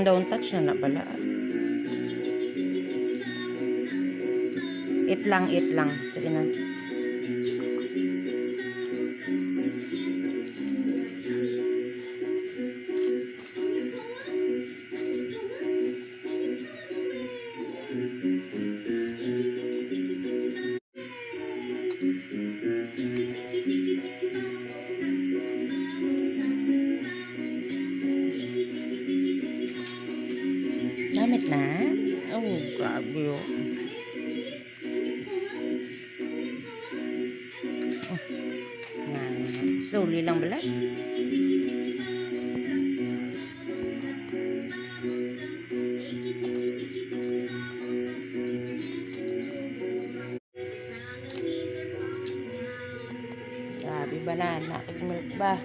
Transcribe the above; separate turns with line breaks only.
Don't touch na pala. Eat lang. Sige na. Gamit na? Oh, grabe yun. Slowly lang bala. Grabe banana. Milk ba?